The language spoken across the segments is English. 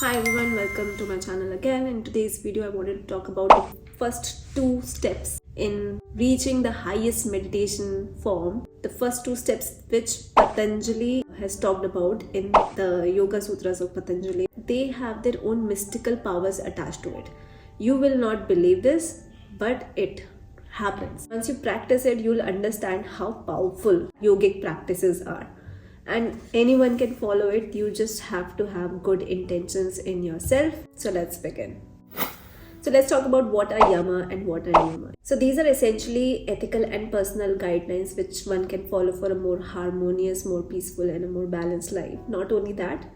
Hi everyone, welcome to my channel again. In today's video, I wanted to talk about the first two steps in reaching the highest meditation form. The first two steps which Patanjali has talked about in the Yoga Sutras of Patanjali. They have their own mystical powers attached to it. You will not believe this, but it happens. Once you practice it, you'll understand how powerful yogic practices are. And anyone can follow it. You just have to have good intentions in yourself. So let's begin. So let's talk about what are yama and what are niyama. So these are essentially ethical and personal guidelines which one can follow for a more harmonious, more peaceful and a more balanced life. Not only that,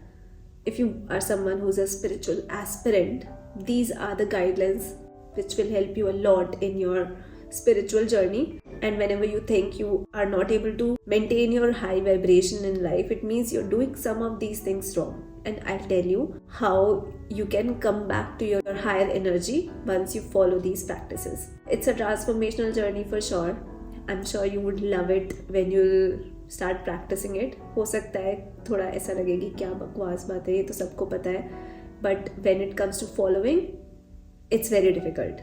if you are someone who's a spiritual aspirant, these are the guidelines which will help you a lot in your spiritual journey. And whenever you think you are not able to maintain your high vibration in life, it means you're doing some of these things wrong. And I'll tell you how you can come back to your higher energy once you follow these practices. It's a transformational journey for sure. I'm sure you would love it when you'll start practicing it. हो सकता है थोड़ा ऐसा लगे कि क्या बकवास बात है, ये तो सबको पता है. But when it comes to following, it's very difficult.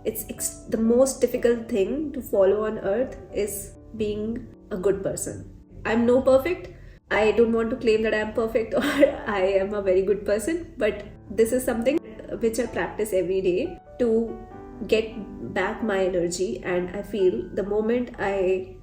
It's the most difficult thing to follow on earth is being a good person. I'm no perfect. I don't want to claim that I am perfect or I am a very good person, but this is something which I practice every day to get back my energy. And I feel the moment I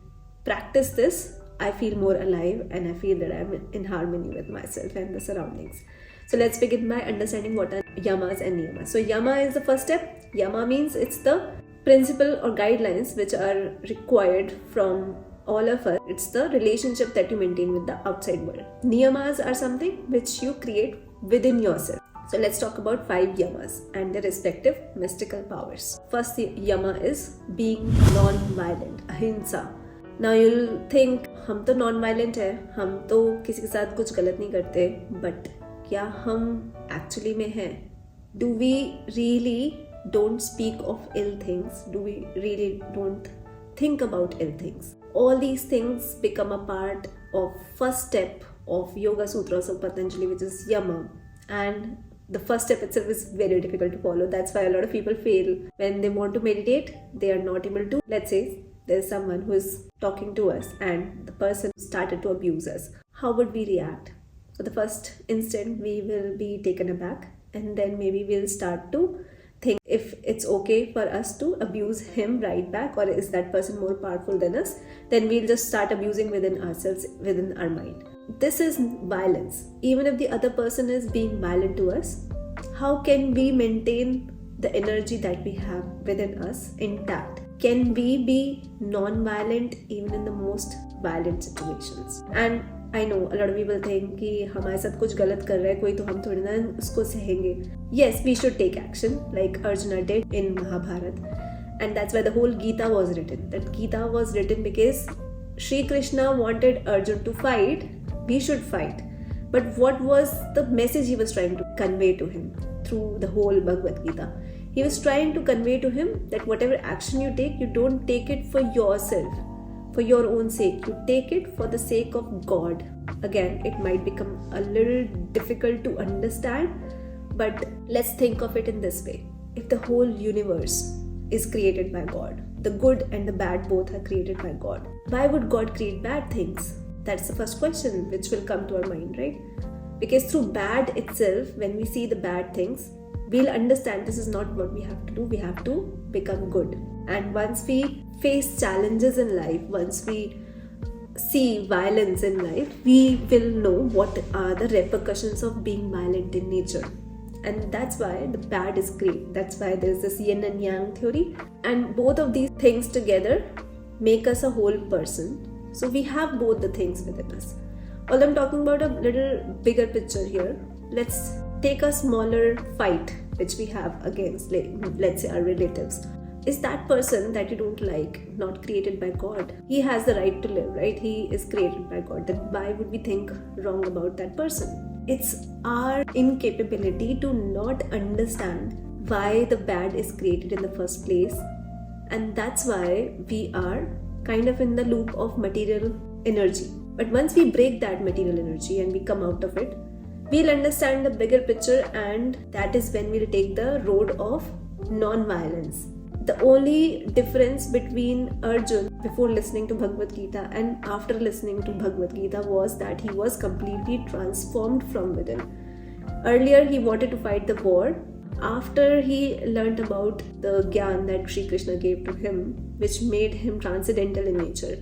practice this, I feel more alive and I feel that I'm in harmony with myself and the surroundings. So let's begin by understanding what are yamas and niyamas. So yama is the first step. Yama means it's the principle or guidelines which are required from all of us. It's the relationship that you maintain with the outside world. Niyamas are something which you create within yourself. So let's talk about 5 yamas and their respective mystical powers. First yama is being non-violent, ahimsa. Now you'll think हम तो non-violent है, हम तो किसी के साथ कुछ गलत नहीं करते, but क्या हम actually में हैं? Do we really don't speak of ill things? Do we really don't think about ill things? All these things become a part of first step of Yoga Sutras of Patanjali, which is yama. And the first step itself is very difficult to follow. That's why a lot of people fail. When they want to meditate, they are not able to. Let's say there's someone who is talking to us and the person started to abuse us. How would we react? So the first instant we will be taken aback, and then maybe we'll start to think if it's okay for us to abuse him right back, or is that person more powerful than us. Then we'll just start abusing within ourselves, within our mind. This is violence. Even if the other person is being violent to us, how can we maintain the energy that we have within us intact? Can we be non-violent even in the most violent situations? And I know a lot of people think कि हमारे साथ कुछ गलत कर रहा है कोई, तो हम थोड़ी ना उसको सहेंगे. Yes, we should take action like Arjuna did in Mahabharata, and that's why the whole Gita was written. That Gita was written because Shri Krishna wanted Arjuna to fight. We should fight. But what was the message he was trying to convey to him through the whole Bhagavad Gita? He was trying to convey to him that whatever action you take, you don't take it for yourself, for your own sake. You take it for the sake of God. Again, it might become a little difficult to understand, but let's think of it in this way. If the whole universe is created by God, the good and the bad both are created by God, why would God create bad things? That's the first question which will come to our mind, right? Because through bad itself, when we see the bad things, we'll understand this is not what we have to do. We have to become good. And once we face challenges in life, once we see violence in life, we will know what are the repercussions of being violent in nature. And that's why the bad is great. That's why there's this yin and yang theory. And both of these things together make us a whole person. So we have both the things within us. Although I'm talking about a little bigger picture here, let's take a smaller fight which we have against, let's say, our relatives. Is that person that you don't like not created by God? He has the right to live, right? He is created by God. Then why would we think wrong about that person? It's our incapability to not understand why the bad is created in the first place. And that's why we are kind of in the loop of material energy. But once we break that material energy and we come out of it, we'll understand the bigger picture, and that is when we'll take the road of non-violence. The only difference between Arjun before listening to Bhagavad Gita and after listening to Bhagavad Gita was that he was completely transformed from within. Earlier, he wanted to fight the war. After he learnt about the Gyan that Sri Krishna gave to him, which made him transcendental in nature,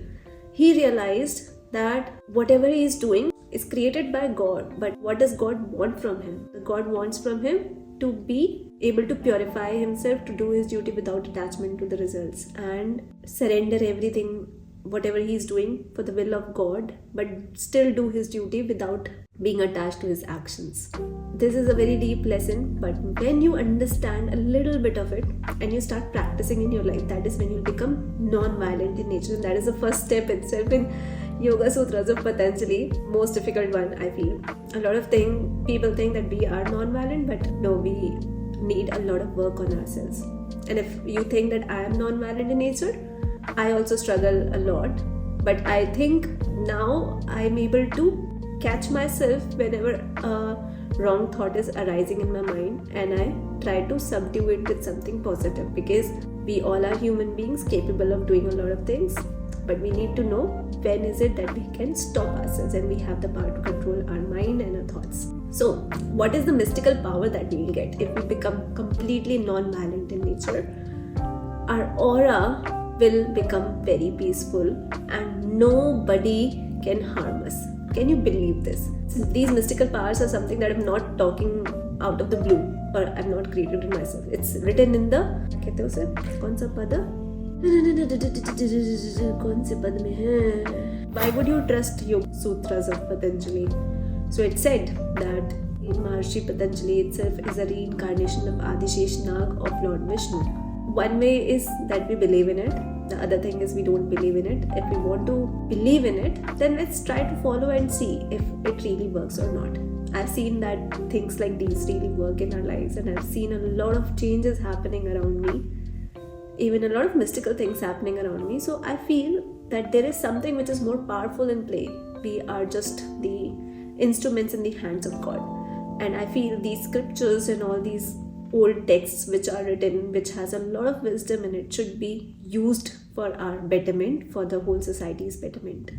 he realized that whatever he is doing is created by God. But what does God want from him? God wants from him to be able to purify himself, to do his duty without attachment to the results, and surrender everything, whatever he is doing, for the will of God, but still do his duty without being attached to his actions. This is a very deep lesson, but when you understand a little bit of it and you start practicing in your life, that is when you become non-violent in nature. And that is the first step itself in Yoga Sutras of Patanjali, most difficult one, I feel. A lot of people think that we are non-violent, but no, we need a lot of work on ourselves. And if you think that I am non-violent in nature, I also struggle a lot, but I think now I'm able to catch myself whenever a wrong thought is arising in my mind, and I try to subdue it with something positive, because we all are human beings capable of doing a lot of things, but we need to know when is it that we can stop ourselves, and we have the power to control our mind and our thoughts. So what is the mystical power that we will get if we become completely non-violent in nature? Our aura will become very peaceful and nobody can harm us. Can you believe this? So these mystical powers are something that I'm not talking out of the blue, or I'm not created it myself. It's written in the कौन सा पद? कौन से पद में है? Why would you trust Yoga Sutras of Patanjali? So it said that Maharshi Patanjali itself is a reincarnation of Adisheshnag of Lord Vishnu. One way is that we believe in it. The other thing is we don't believe in it. If we want to believe in it, then let's try to follow and see if it really works or not. I've seen that things like these really work in our lives, and I've seen a lot of changes happening around me, even a lot of mystical things happening around me. So I feel that there is something which is more powerful in play. We are just the instruments in the hands of God. And I feel these scriptures and all these old texts which are written, which has a lot of wisdom in it, should be used for our betterment, for the whole society's betterment.